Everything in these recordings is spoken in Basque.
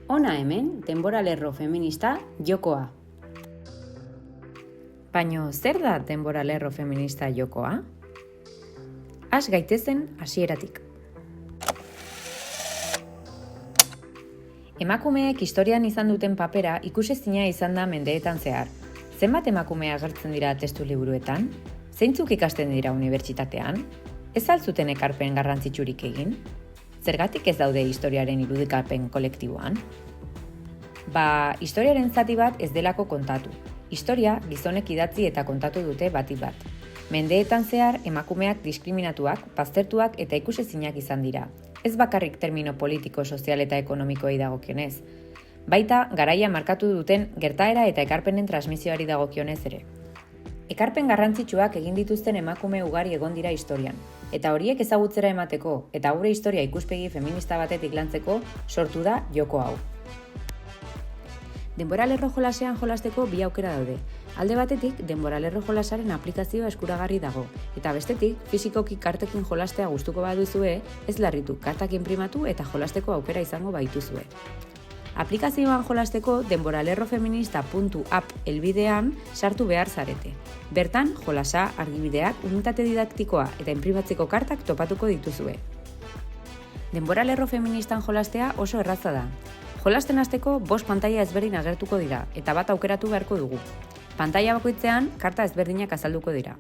Hona hemen, denbora lerro feminista jokoa. Baina zer da denbora lerro feminista jokoa? Has gaitezen hasieratik. Emakumeek historian izan duten papera ikusezina izan da mendeetan zehar. Zenbat emakume agertzen dira testu liburuetan? Zeintzuk ikasten dira unibertsitatean? Ez altzuten ekarpen garrantzitsurik egin? Zergatik ez daude historiaren irudikapen kolektiboan? Historiaren zati bat ez delako kontatu. Historia gizonek idatzi eta kontatu dute batik bat. Mendeetan zehar emakumeak diskriminatuak, baztertuak eta ikusezinak izan dira. Ez bakarrik termino politiko, sozial eta ekonomikoei dagokionez. Baita, garaia markatu duten gertaera eta ekarpenen transmisioari dagokionez ere. Ekarpen garrantzitsuak egin dituzten emakume ugari egon dira historian, eta horiek ezagutzera emateko eta gure historia ikuspegi feminista batetik lantzeko sortu da joko hau. Denbora lerro jolasean jolasteko bi aukera daude. Alde batetik, denbora lerro jolasaren aplikazioa eskuragarri dago, eta bestetik, fisikoki kartekin jolastea gustuko baduzue, ez larritu, kartak inprimatu eta jolasteko aukera izango baituzue. Aplikazioan jolasteko denboralerrofeminista.app helbidean sartu behar zarete. Bertan, jolasa, argibideak, unitate didaktikoa eta inprimatzeko kartak topatuko dituzue. Denbora lerro feministan jolastea oso erraza da. Jolasten hasteko 5 pantaila ezberdin agertuko dira, eta bat aukeratu beharko dugu. Pantaila bakoitzean, karta ezberdinak azalduko dira.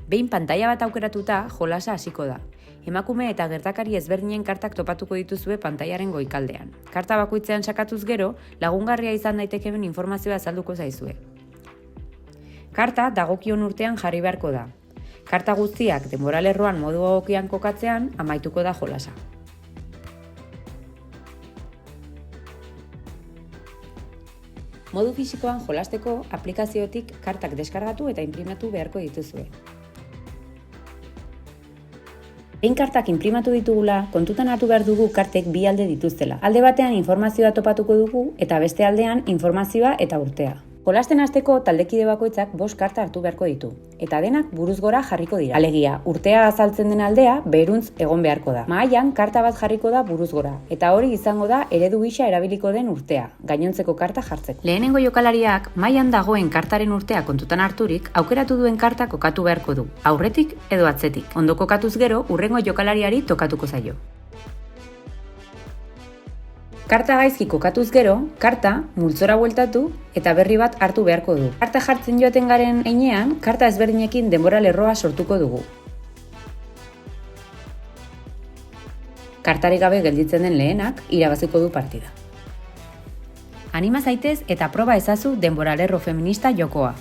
Behin pantaila bat aukeratuta, jolasa hasiko da. Emakume eta gertakari ezberdinen kartak topatuko dituzue pantailaren goikaldean. Karta bakoitzean sakatuz gero, lagungarria izan daitekeen informazioa azalduko zaizue. Karta dagokion urtean jarri beharko da. Karta guztiak denbora lerroan modu egokian kokatzean, amaituko da jolasa. Modu fisikoan jolasteko aplikaziotik kartak deskargatu eta inprimatu beharko dituzue. Behin kartak inprimatu ditugula, kontutan hartu behar dugu kartek bi alde dituztela. Alde batean informazioa topatuko dugu eta beste aldean informazioa eta urtea. Jolasten hasteko taldekide bakoitzak 5 karta hartu beharko ditu, eta denak buruz gora jarriko dira. Alegia, urtea azaltzen den aldea beheruntz egon beharko da. Mahaian karta bat jarriko da buruz gora, eta hori izango da eredu gisa erabiliko den urtea, gainontzeko karta jartzeko. Lehenengo jokalariak mahaian dagoen kartaren urtea kontutan harturik, aukeratu duen karta kokatu beharko du, aurretik edo atzetik. Ondo kokatuz gero, hurrengo jokalariari tokatuko zaio. Karta gaizki kokatuz gero, karta multzora bueltatu eta berri bat hartu beharko du. Karta jartzen joaten garen heinean, karta ezberdinekin denbora lerroa sortuko dugu. Kartarik gabe gelditzen den lehenak irabaziko du partida. Anima zaitez eta proba ezazu denbora lerro feminista jokoa.